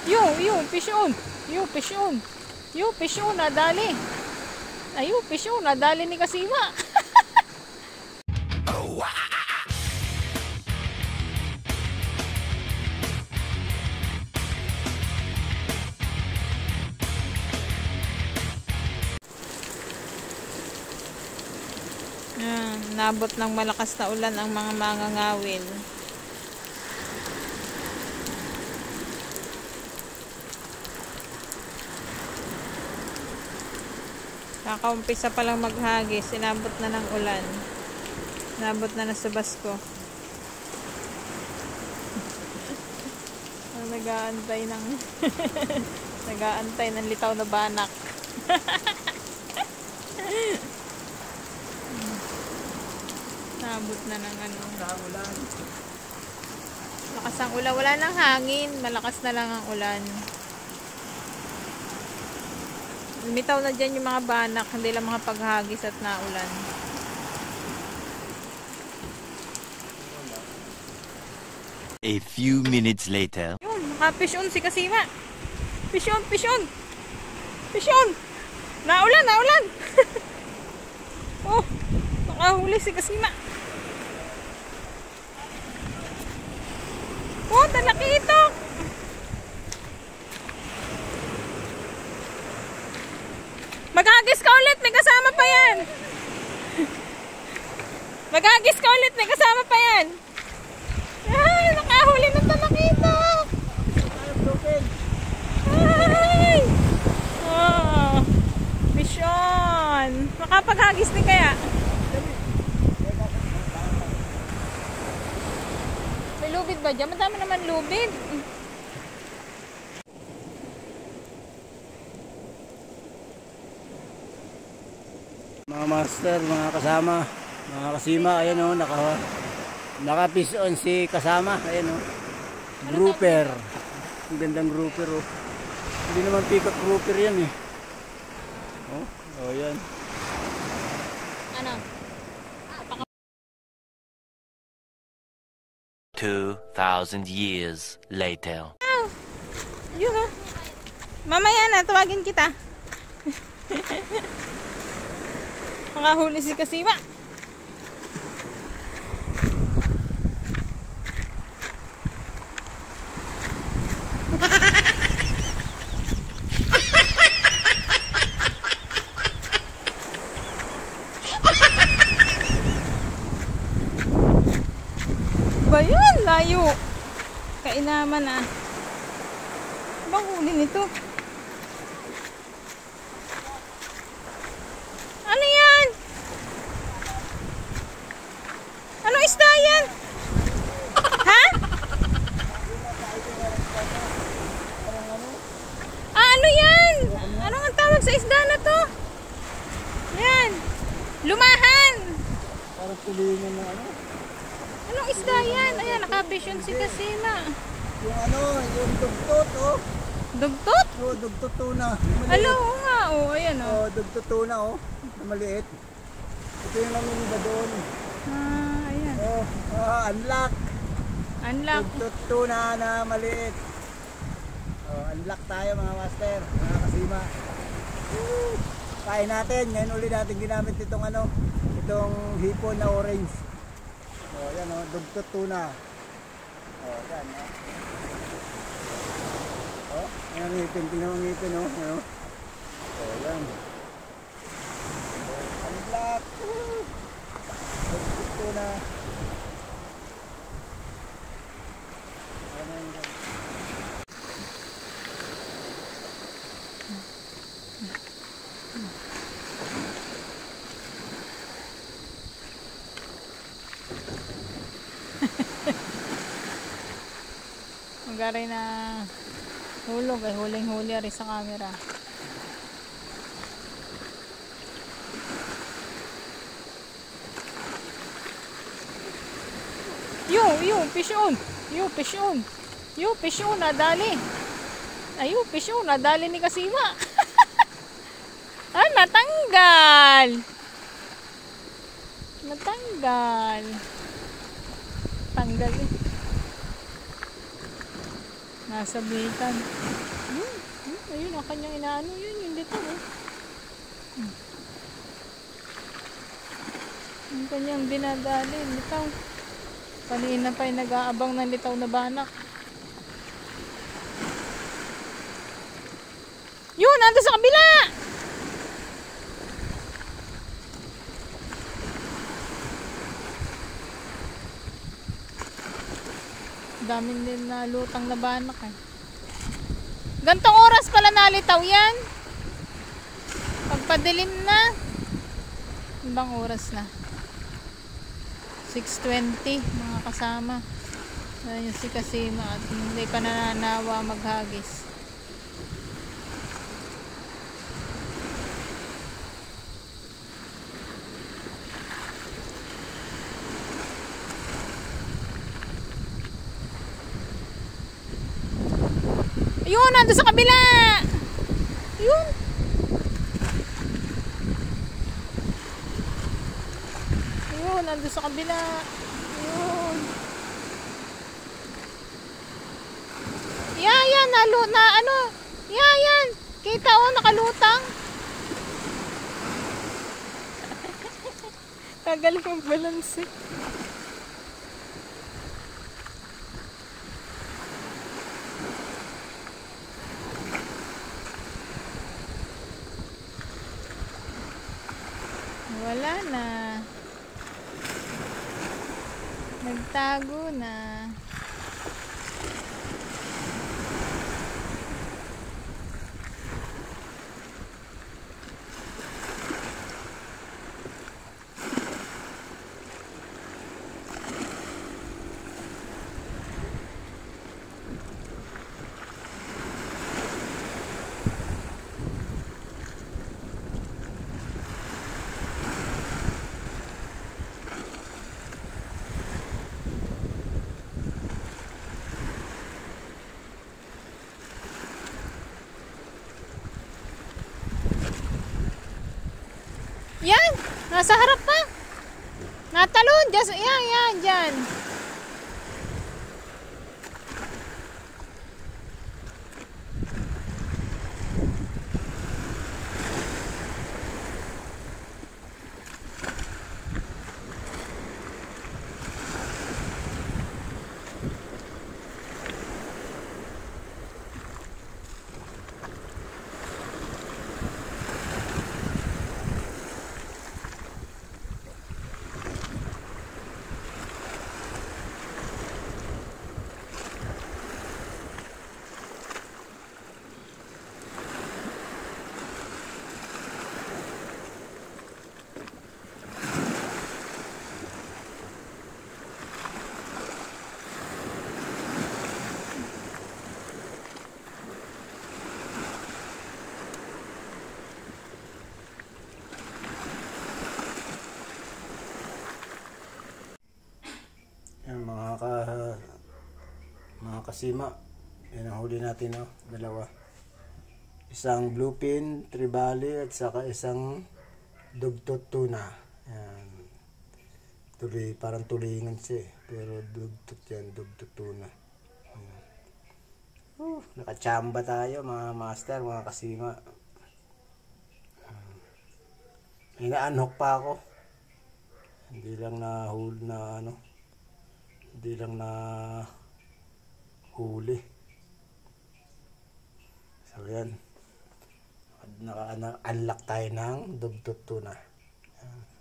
Fish on. Fish on. Fish on, nadali. Fish on, nadali ni Kasima. Nabot ng malakas na ulan ang mga mangangawil. Kakaumpisa pa lang maghagis, inabot na ng ulan. Inabot na sa basko. Nag-aantay ng nag-aantay ng litaw na banak. Nabot na ng ano, ulan. Lakas ang ulan, wala nang hangin, malakas na lang ang ulan. Lumitaw na dyan yung mga banak, hindi lang mga paghagis at naulan. A few minutes later. Yun, naka-fish on si Kasima. Fish on, fish on. Fish on. Naulan, naulan. Oh, nakahuli si Kasima. Oh, talaki ito. Maghagis ka ulit, may kasama pa yan. Maghagis ka ulit, may kasama pa yan. Ay, nakahuli ng talakita. Ay! Oh, fish on. Makapaghagis din kaya? May lubid ba dyan? Madami naman lubid. Mga master, mga kasama, mga Kasima, ayan o, naka-fish on si Kasama, ayan o, grouper, ang gandang grouper o, hindi naman peacock grouper yan eh, oh yan. Ano? 2,000 years later. Oh, yun o, mamaya na, tawagin kita. Makahuli si Kasima. Ba yun? Layo. Kainaman ah. Bang huli nito? Isda yan? Ha? Ano yan? Ano ang tawag sa isda na to? Yan. Lumahan. Parang tulingan na ano? Anong isda yan? Ayan, naka-fish on si Kasima. Yung ano, yung dugtot oh. Dugtot? Oo, dugtot tuna. Alo, oo nga oh. Ayan oh. Oo, dugtot tuna oh. Maliit. Ito yung namin ba doon? Ayan. Oh, unlock. Unlock. Dugtot tuna na maliit. Oh, unlock tayo mga master, mga Kasima. Kain natin. Ngayon ulit natin ginamit itong ano, itong hipon na orange. Oh, yan oh, dugtot tuna. Oh, yan oh. Oh, yan ang ngipin, tingnan mo ngipin oh. Ano? Oh, yan. Unlock. Dugtot tuna. Magaray na hulog ay huling-huli rin sa camera. Fish on. Fish on. Fish on, nadali. Fish on, nadali ni Kasima. Natanggal. Tanggal eh. Nasa bitan. Ayun ang kanyang inaano. Yun yung litaw. Yung kanyang dinadali. Litaw. Kanina pa yung nag-aabang ng litaw na banak. Yun! Ando sa kabila! Daming din na lutang na banak eh. Gantong oras pala nalitaw yan. Pagpadilim na. Ibang oras na. 6:20 mga kasama. Ayan yung si Kasima at hindi pa nananawa maghagis. Ayun, nando sa kabila. Ayun. Ayun, nando sa kabila. Ayun. Yan, yan. Kita o, nakalutang. Kagaling ang balanse. Wala na. Nagtago na. Yan, nasa harap pa. Natalon, yan, dyan. Yan, mga kasima. Yan ang huli natin, no? Dalawa. Isang bluefin, tribali, at saka isang dugtot tuna. Yan. Parang tulingan siya eh. Pero dugtot yan, dugtot tuna. Nakachamba tayo mga master, mga kasima. Inaanhok pa ako. Hindi lang na huli. So yan. Naka-unlock tayo ng dugtot tuna. Yan.